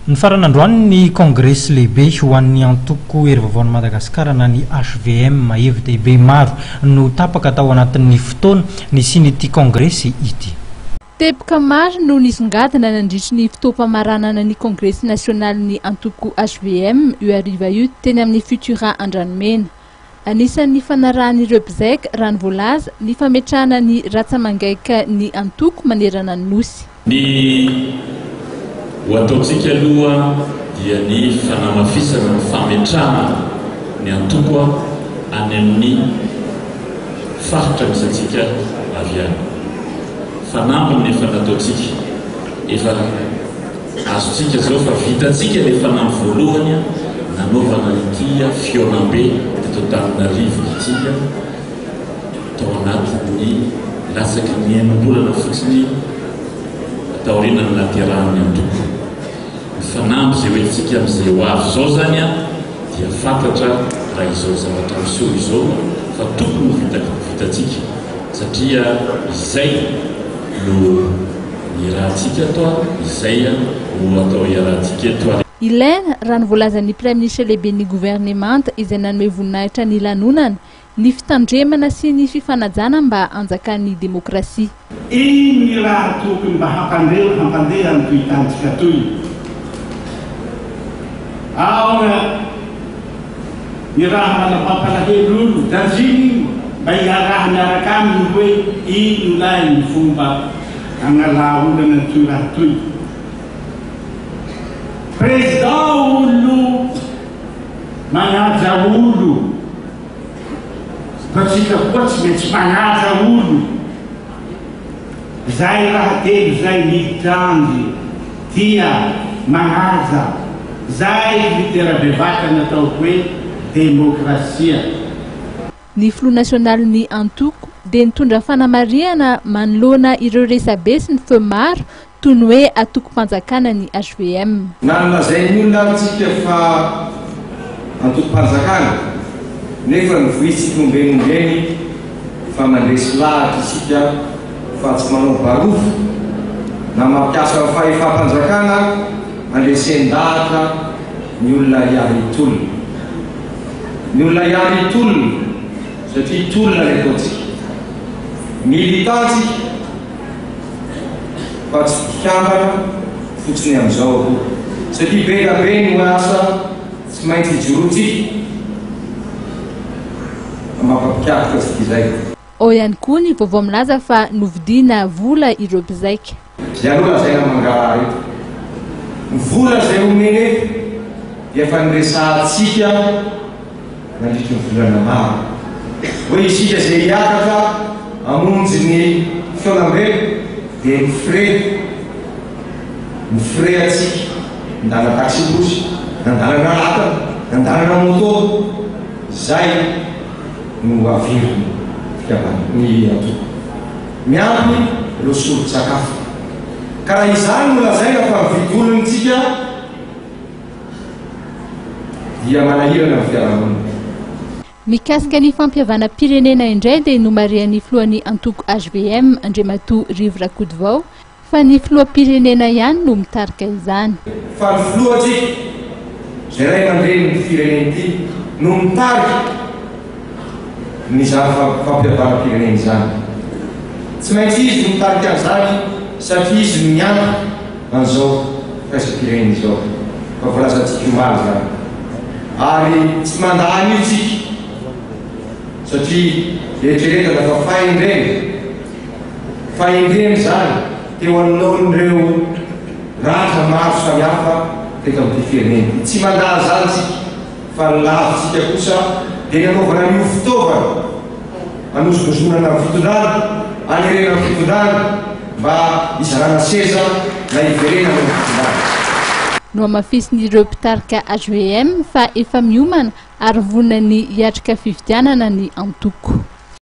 Ny faran'androany ny congrès lehibe ho an'ny antoko ery vaovaon'i Madagasikara na ny HVM hevi-dehibe maro no tapaka tao anatin'ny fotoana nisy congrès ity. Teboka maro no nisongadina nandritry ny fotoam-pamaranana ny congrès national ny antoko HVM io ariva io teny amin'ny Futura Andranomena. Anisan'ny fanarahan'ireo mpizaika raha ny voalaza ny fametrahana ny ratsamangaika ny antoko manerana ny nosy. Ho ataontsika aloha dia ny fanamafisana ny fametrahana ny antoko any amin'ny faritra misy antsika avy any. Fanambiny efa nataontsika efa azontsika zao fa vitantsika ny fanamby voalohany nanaovana ity Fionnambe teto Antananarivo ity tao anatin'ny latsaky ny enim-bolana fotsiny taorianany naterahan'ny antoko. Fanamby zay hoentsika amin'izay ho avy zao zany dia fantatra raha izao zavatra miseho izao fa tokony vitantsika satria izay no iarahantsika ato izay no atao iarahantsika eto. Ilaina raha ny voalazan'ny Premier ministre lehibe ny gouvernemanta izay nanome voninahitra ny lanonana ny fitandremana sy ny fifanajana mba hanjakan'ny demokrasia. Iny ny raha tokony mba hampandeha ny tohitantsika toy. Ao ny raha manam-pampalahelo danjiny mba hiaraha miaraka aminy hoe ino lay ny fomba hanala olana ny toy raha toy. Président olo manaja olo fatsika koa tsy maintsy manaja olo. Zay raha telo zay militrandy tia manaja zay litera bevaka natao hoe demokrasia. Ny Front National ny antoko dia nitondra fanamariana manoloana ireo resabe sy ny feo maro toy ny hoe antoko-panjakana ny HVM. Nanolazay ny olona antsika fa antoko-panjakana nefa nivohitsika ombenombeny fa mandresy lahatra isika fa tsy manao barofo na mampiasa fahefam-panjakana andresen-dahatra ny olona hiary tolona. Ny olona hiary tolona satria tolona ny ataontsika. Militantsika fa tsy tikambana fotsiny amin'izao akoa satria begabe no asa tsy maintsy hijorotsika mampapikafika tsy izay. Ao ihany koa ny vaovao milaza fa novidiana vola ireo mpizaika. Aloha zay namangara reto. Ny vola zay omeny dia efa niresahantsika nandritry ny volana maro. Hoe isika zay hiakatra hamonjy ny Fionnambe dia mifre atsika nandalana taxibosy, nandalana latana, nandalana moto. Zay no avirony ny antoko. Miampy ireo solon-tsakafo. Ka raha izany no lazaina fa mividolontsika dia manahirana amin'ny fiarahamonina. Mikasika ny fampihavana-pirenena indray dia nomarian'ny filohan'ny antoko HVM Andriamatoa Rivo Rakotovao fa ny filoham-pirenena ihany no mitarika izany. Fa ny filohantsika zay ray aman-drenin'ny firenena ity no mitarika nyzany fampihavana-pirenena izany. Tsy maintsy izy no mitarika an'izany satria izy no miampy an'izao firaisam-pirenena izao fa voalazantsika omaly zany. Ary tsy mandany io tsika satria eritreretana fa fahendreny zany teo anoloan'ireo ratra maro samihafa teto amin'ity firenena. Tsy mandany zany tsika fa lavintsika kosa dia nanaovana an'io fitaovana anosonozonana amin'ny fitondrana, anirena amin'ny fitondrana mba izarana seza na iverena amin'ny fitondrana. No amafisin'ireo mpitarika HVM fa efa miomana ary vonina ny hiatrika fifidianana ny antoko.